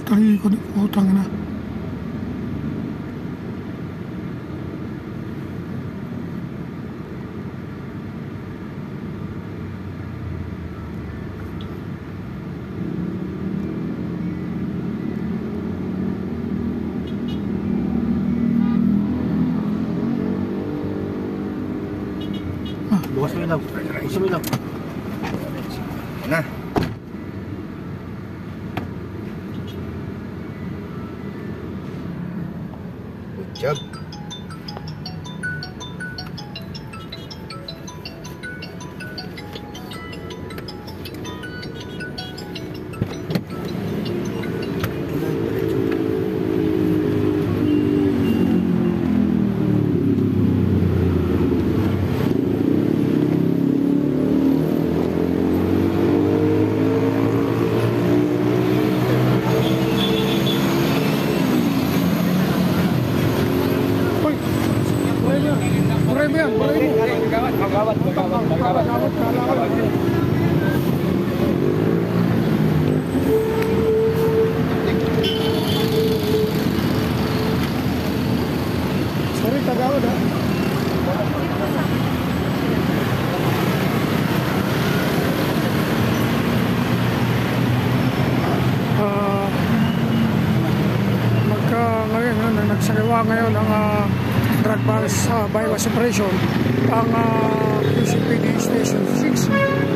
Talikod, utang na. Bukas mo ilaw. Bukas mo ilaw. Na. Good job. Nagsagawa ngayon ang drug bypass operation ang QCPD Station 6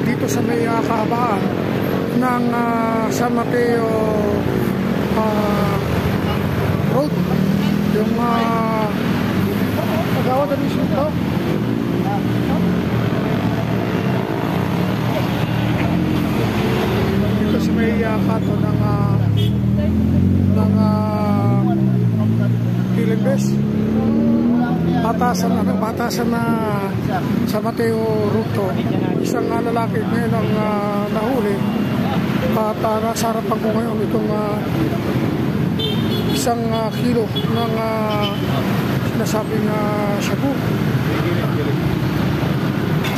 dito sa may kahabaan ng San Mateo Road, yung pagawad na mission ito dito sa may kato ng Pilimbes, batasan na sa Mateo Road. Isang lalaki ngayon ang nahuli at nasa harapan ko ngayon itong isang kilo ng sinasabing shabu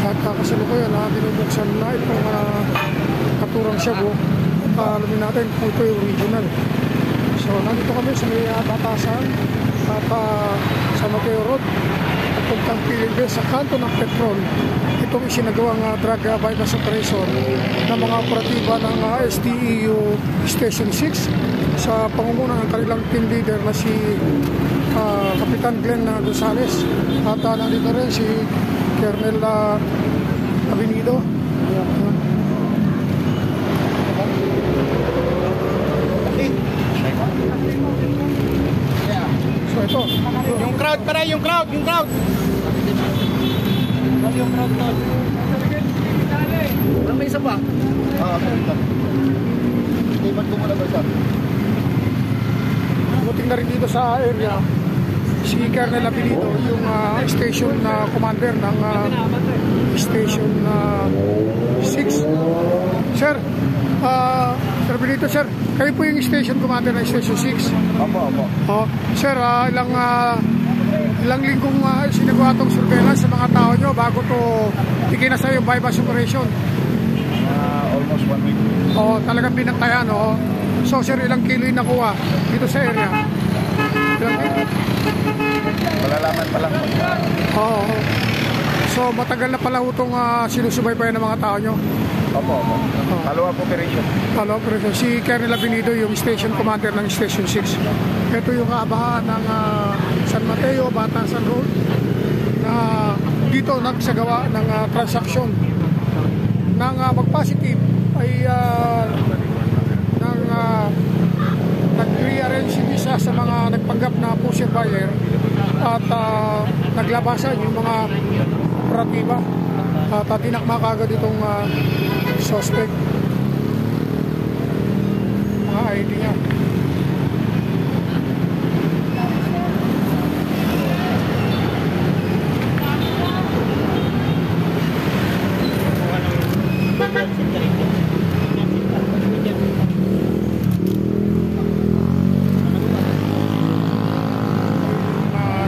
at kasalukuyan binubuksan na itong naturang shabu at alamin natin kung ito yung original. So nandito kami sa may batasan at sa Mateo Road at puntang Pilimbes sa kanto ng Petron. Itong isinagawang drug bypass operation ng mga operatiba ng STEU Station 6 sa pangunguna ng kanilang team leader na si Kapitan Glenn Gonzales at nandito rin si Colonel Abinido. So ito, Yung crowd pare, yung crowd. Yung crowd tol. Wala may isa pa? Ito. Iban ko muna ba siya? Buting na rin dito sa area si Colonel Abinido, yung station commander ng station 6. Sir, Sir Benito, sir, kayo po yung station commander ng station 6? Opo. Sir, ilang linggong sinagawa itong surveillance sa mga tao nyo bago to ikinasa yung bypass operation? Almost 1 week. Talagang binantayan, So, sir, ilang kilo yung nakuha dito sa area? Ilang kilo? Malalaman pa lang. So, matagal na pala itong sinusubaybayan ng mga tao nyo? Opo. Follow-up operation. Follow-up operation. Si Colonel Abinido, yung station commander ng Station 6. Ito yung kaabahan ng San Mateo, Batasan Road na dito nagsagawa ng transaksyon ng mag-positive ay nag-rearrange yung isa sa mga nagpanggap na pusher buyer at naglabasan yung mga operatiba at tinakma kagad itong suspect, mga ID niya.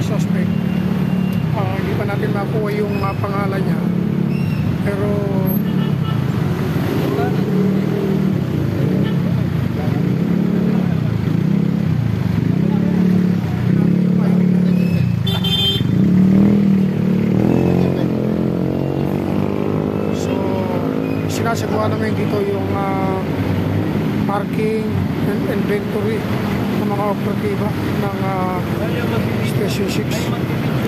Suspect, hindi pa natin makuha yung pangalan niya, pero sinasagawa namin dito yung parking and inventory ng mga operatiba ng Station 6.